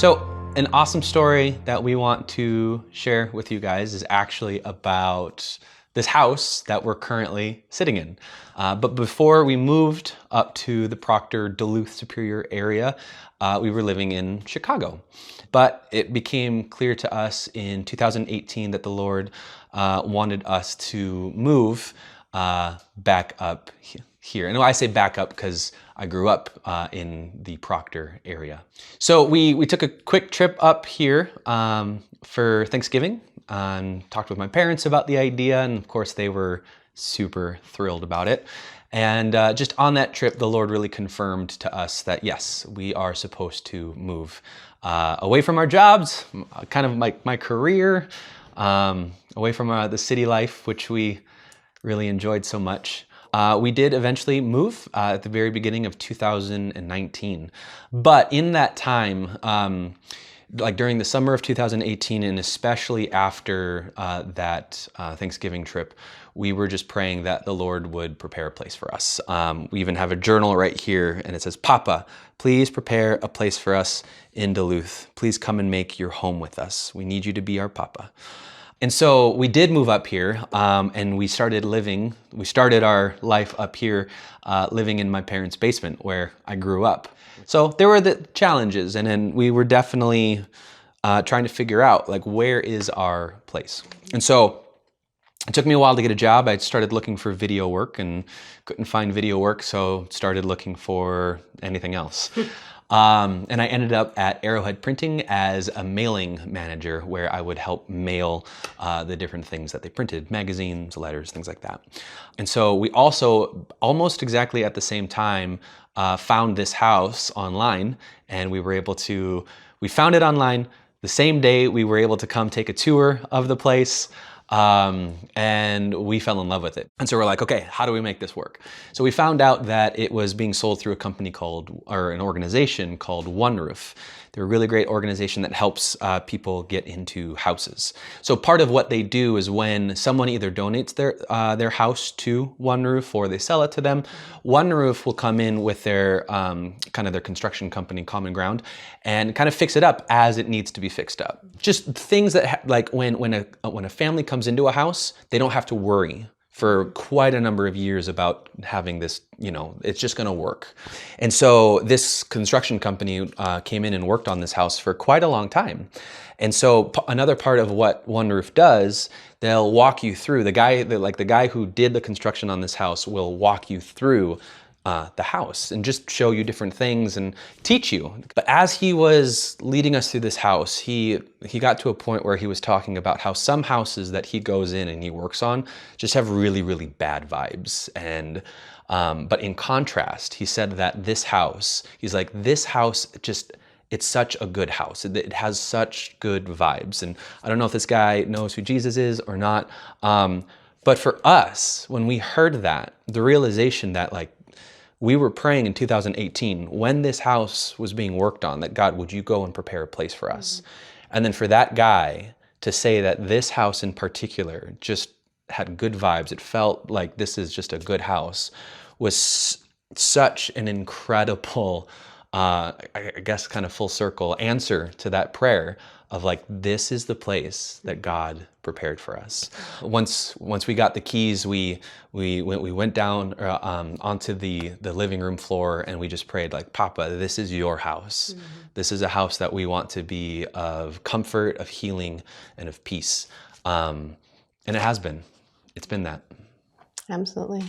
So an awesome story that we want to share with you guys is actually about this house that we're currently sitting in. But before we moved up to the Proctor, Duluth, Superior area, we were living in Chicago. But it became clear to us in 2018 that the Lord wanted us to move back up here. And I say back up because I grew up in the Proctor area. So we took a quick trip up here for Thanksgiving and talked with my parents about the idea. And of course, they were super thrilled about it. And just on that trip, the Lord really confirmed to us that, yes, we are supposed to move away from our jobs, kind of my career, away from the city life, which we really enjoyed so much. We did eventually move at the very beginning of 2019. But in that time, like during the summer of 2018, and especially after that Thanksgiving trip, we were just praying that the Lord would prepare a place for us. We even have a journal right here, and it says, "Papa, please prepare a place for us in Duluth. Please come and make your home with us. We need you to be our Papa." And so we did move up here, and we started our life up here, living in my parents' basement where I grew up. So there were the challenges, and then we were definitely trying to figure out, like, where is our place? And so it took me a while to get a job. I started looking for video work and couldn't find video work, so started looking for anything else. And I ended up at Arrowhead Printing as a mailing manager, where I would help mail the different things that they printed, magazines, letters, things like that. And so we also, almost exactly at the same time, found this house online, and we found it online. The same day we were able to come take a tour of the place. And we fell in love with it. And so we're like, okay, how do we make this work? So we found out that it was being sold through a company an organization called OneRoof. They're a really great organization that helps people get into houses. So part of what they do is when someone either donates their house to OneRoof or they sell it to them, OneRoof will come in with their kind of their construction company, Common Ground, and kind of fix it up as it needs to be fixed up. Just things that like when a family comes into a house, they don't have to worry for quite a number of years about having this, it's just gonna work. And so this construction company came in and worked on this house for quite a long time. And so another part of what OneRoof does, they'll walk you through, the guy who did the construction on this house will walk you through the house and just show you different things and teach you. But as he was leading us through this house, he got to a point where he was talking about how some houses that he goes in and he works on just have really, really bad vibes. And but in contrast, he said that this house, it's such a good house. It has such good vibes. And I don't know if this guy knows who Jesus is or not. But for us, when we heard that, the realization that, like, we were praying in 2018 when this house was being worked on, that God, would you go and prepare a place for us? Mm-hmm. And then for that guy to say that this house in particular just had good vibes, it felt like this is just a good house, was such an incredible, I guess kind of full circle answer to that prayer of, like, this is the place that God prepared for us. Once we got the keys, we went down onto the living room floor, and we just prayed, like, Papa, this is your house. Mm-hmm. This is a house that we want to be of comfort, of healing, and of peace. And it has been. It's been that. Absolutely.